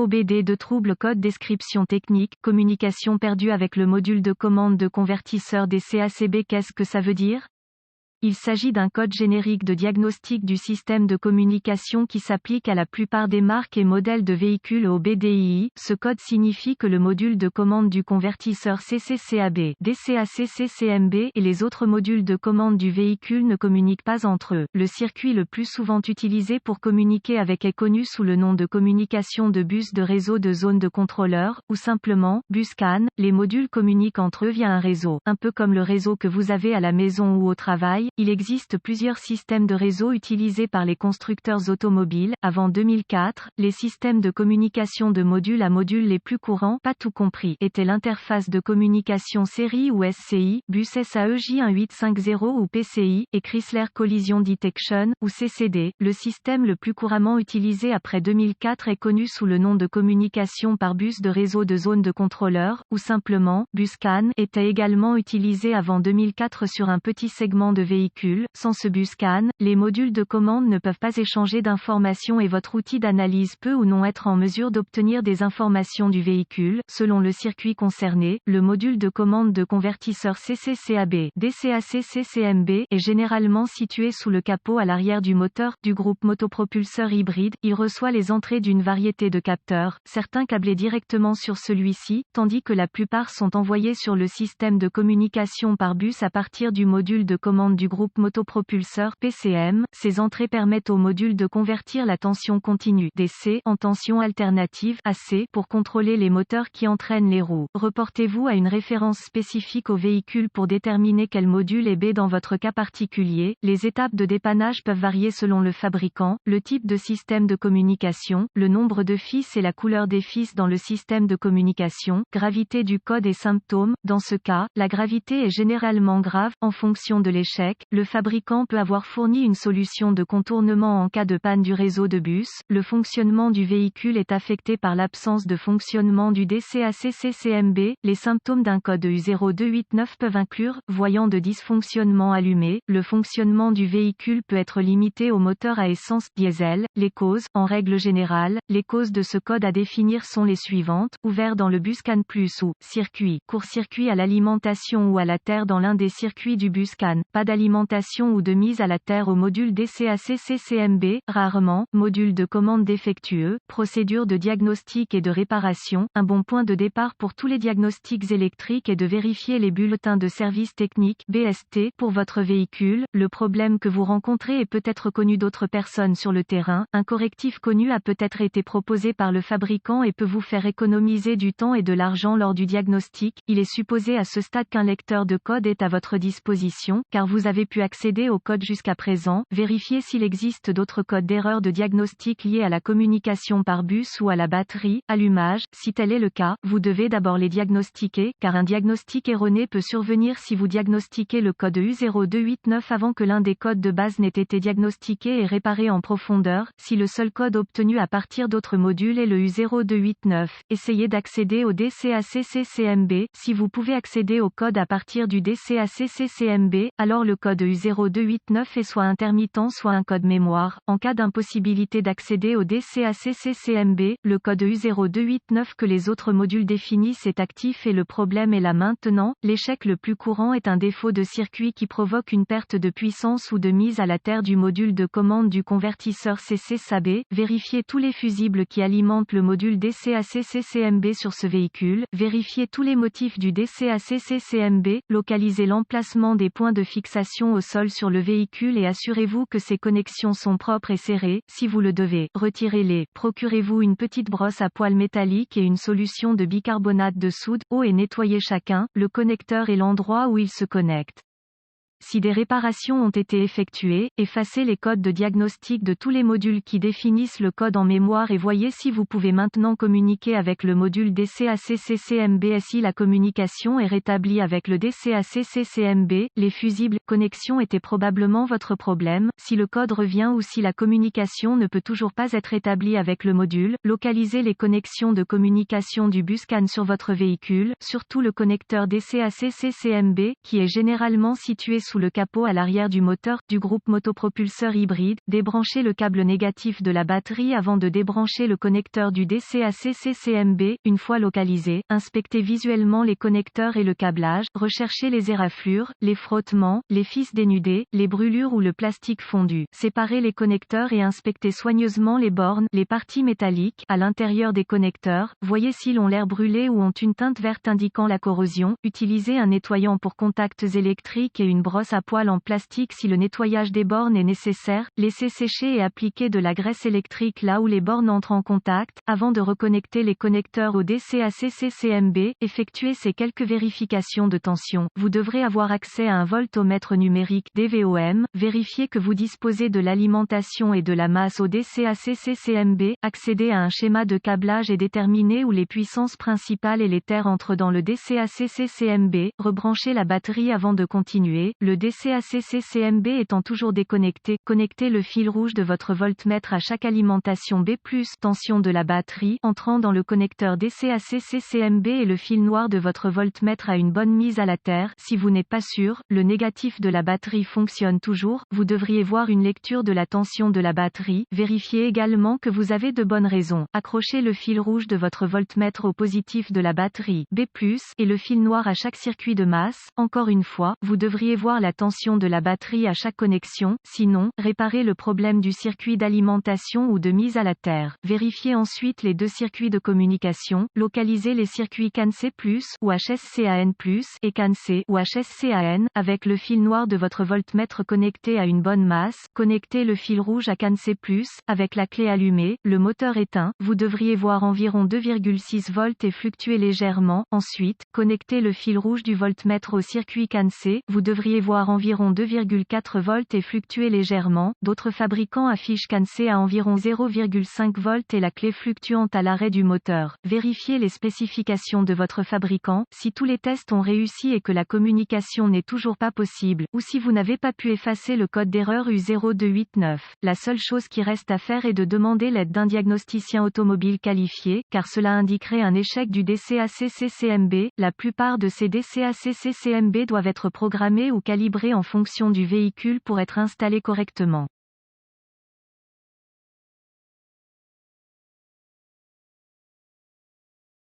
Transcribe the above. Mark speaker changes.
Speaker 1: OBD de trouble code description technique, communication perdue avec le module de commande de convertisseur DCACB. Qu'est-ce que ça veut dire? Il s'agit d'un code générique de diagnostic du système de communication qui s'applique à la plupart des marques et modèles de véhicules OBDII. Ce code signifie que le module de commande du convertisseur CCCAB, DCACCCMB et les autres modules de commande du véhicule ne communiquent pas entre eux. Le circuit le plus souvent utilisé pour communiquer avec est connu sous le nom de communication de bus de réseau de zone de contrôleur, ou simplement bus CAN. Les modules communiquent entre eux via un réseau, un peu comme le réseau que vous avez à la maison ou au travail. Il existe plusieurs systèmes de réseau utilisés par les constructeurs automobiles. Avant 2004, les systèmes de communication de module à module les plus courants, pas tout compris, étaient l'interface de communication série ou SCI, bus SAE-J1850 ou PCI, et Chrysler Collision Detection, ou CCD. Le système le plus couramment utilisé après 2004 est connu sous le nom de communication par bus de réseau de zone de contrôleur, ou simplement, bus CAN, était également utilisé avant 2004 sur un petit segment de véhicules. Sans ce bus CAN, les modules de commande ne peuvent pas échanger d'informations et votre outil d'analyse peut ou non être en mesure d'obtenir des informations du véhicule. Selon le circuit concerné, le module de commande de convertisseur CCCAB, DCACCCMB, est généralement situé sous le capot à l'arrière du moteur, du groupe motopropulseur hybride. Il reçoit les entrées d'une variété de capteurs, certains câblés directement sur celui-ci, tandis que la plupart sont envoyés sur le système de communication par bus à partir du module de commande du groupe motopropulseur PCM. Ces entrées permettent au module de convertir la tension continue DC en tension alternative AC pour contrôler les moteurs qui entraînent les roues. Reportez-vous à une référence spécifique au véhicule pour déterminer quel module est B dans votre cas particulier. Les étapes de dépannage peuvent varier selon le fabricant, le type de système de communication, le nombre de fils et la couleur des fils dans le système de communication, gravité du code et symptômes. Dans ce cas, la gravité est généralement grave, en fonction de l'échec. Le fabricant peut avoir fourni une solution de contournement en cas de panne du réseau de bus. Le fonctionnement du véhicule est affecté par l'absence de fonctionnement du DCACCCMB. Les symptômes d'un code U0289 peuvent inclure voyant de dysfonctionnement allumé. Le fonctionnement du véhicule peut être limité au moteur à essence diesel. Les causes, en règle générale, les causes de ce code à définir sont les suivantes: ouvert dans le bus CAN+ ou circuit, court-circuit à l'alimentation ou à la terre dans l'un des circuits du bus CAN, pas d'alimentation ou de mise à la terre au module DCACCCMB, rarement, module de commande défectueux, procédure de diagnostic et de réparation. Un bon point de départ pour tous les diagnostics électriques est de vérifier les bulletins de service technique BST pour votre véhicule. Le problème que vous rencontrez est peut-être connu d'autres personnes sur le terrain. Un correctif connu a peut-être été proposé par le fabricant et peut vous faire économiser du temps et de l'argent lors du diagnostic. Il est supposé à ce stade qu'un lecteur de code est à votre disposition, car vous avez pu accéder au code jusqu'à présent. Vérifiez s'il existe d'autres codes d'erreur de diagnostic liés à la communication par bus ou à la batterie, allumage. Si tel est le cas, vous devez d'abord les diagnostiquer, car un diagnostic erroné peut survenir si vous diagnostiquez le code U0289 avant que l'un des codes de base n'ait été diagnostiqué et réparé en profondeur. Si le seul code obtenu à partir d'autres modules est le U0289, essayez d'accéder au DCACCCMB. Si vous pouvez accéder au code à partir du DCACCCMB, alors le code U0289 est soit intermittent soit un code mémoire. En cas d'impossibilité d'accéder au DCACCCMB, le code U0289 que les autres modules définissent est actif et le problème est là maintenant. L'échec le plus courant est un défaut de circuit qui provoque une perte de puissance ou de mise à la terre du module de commande du convertisseur CCCAB. Vérifiez tous les fusibles qui alimentent le module DCACCCMB sur ce véhicule. Vérifiez tous les motifs du DCACCCMB. Localisez l'emplacement des points de fixation au sol sur le véhicule et assurez-vous que ces connexions sont propres et serrées. Si vous le devez, retirez-les. Procurez-vous une petite brosse à poils métallique et une solution de bicarbonate de soude. Eau et nettoyez chacun, le connecteur et l'endroit où il se connecte. Si des réparations ont été effectuées, effacez les codes de diagnostic de tous les modules qui définissent le code en mémoire et voyez si vous pouvez maintenant communiquer avec le module DCACCCMB. Si la communication est rétablie avec le DCACCCMB, les fusibles connexions étaient probablement votre problème. Si le code revient ou si la communication ne peut toujours pas être établie avec le module, localisez les connexions de communication du bus CAN sur votre véhicule, surtout le connecteur DCACCCMB, qui est généralement situé sous le capot à l'arrière du moteur, du groupe motopropulseur hybride, débranchez le câble négatif de la batterie avant de débrancher le connecteur du DCAC-CCMB, une fois localisé, inspectez visuellement les connecteurs et le câblage, recherchez les éraflures, les frottements, les fils dénudés, les brûlures ou le plastique fondu. Séparez les connecteurs et inspectez soigneusement les bornes, les parties métalliques, à l'intérieur des connecteurs, voyez s'ils ont l'air brûlés ou ont une teinte verte indiquant la corrosion, utilisez un nettoyant pour contacts électriques et une brosse à poils en plastique si le nettoyage des bornes est nécessaire, laissez sécher et appliquez de la graisse électrique là où les bornes entrent en contact, avant de reconnecter les connecteurs au DCAC-CCMB, effectuez ces quelques vérifications de tension. Vous devrez avoir accès à un voltomètre numérique DVOM, vérifiez que vous disposez de l'alimentation et de la masse au DCAC-CCMB, accédez à un schéma de câblage et déterminez où les puissances principales et les terres entrent dans le DCAC-CCMB, rebranchez la batterie avant de continuer, le DCAC-CCMB étant toujours déconnecté, connectez le fil rouge de votre voltmètre à chaque alimentation B+, tension de la batterie, entrant dans le connecteur DCAC-CCMB et le fil noir de votre voltmètre à une bonne mise à la terre. Si vous n'êtes pas sûr, le négatif de la batterie fonctionne toujours, vous devriez voir une lecture de la tension de la batterie, vérifiez également que vous avez de bonnes raisons. Accrochez le fil rouge de votre voltmètre au positif de la batterie B+, et le fil noir à chaque circuit de masse. Encore une fois, vous devriez voir la tension de la batterie à chaque connexion, sinon, réparez le problème du circuit d'alimentation ou de mise à la terre. Vérifiez ensuite les deux circuits de communication, localisez les circuits CAN-C+, ou HSCAN+, et CAN-C, ou HSCAN, avec le fil noir de votre voltmètre connecté à une bonne masse, connectez le fil rouge à CAN-C+, avec la clé allumée, le moteur éteint, vous devriez voir environ 2,6 volts et fluctuer légèrement. Ensuite, connectez le fil rouge du voltmètre au circuit CAN-C, vous devriez voir environ 2,4 volts et fluctuer légèrement. D'autres fabricants affichent CAN-C à environ 0,5 volts et la clé fluctuante à l'arrêt du moteur. Vérifiez les spécifications de votre fabricant, si tous les tests ont réussi et que la communication n'est toujours pas possible, ou si vous n'avez pas pu effacer le code d'erreur U0289. La seule chose qui reste à faire est de demander l'aide d'un diagnosticien automobile qualifié, car cela indiquerait un échec du DCAC-CCMB. La plupart de ces DCAC-CCMB doivent être programmés ou calibrés en fonction du véhicule pour être installés correctement.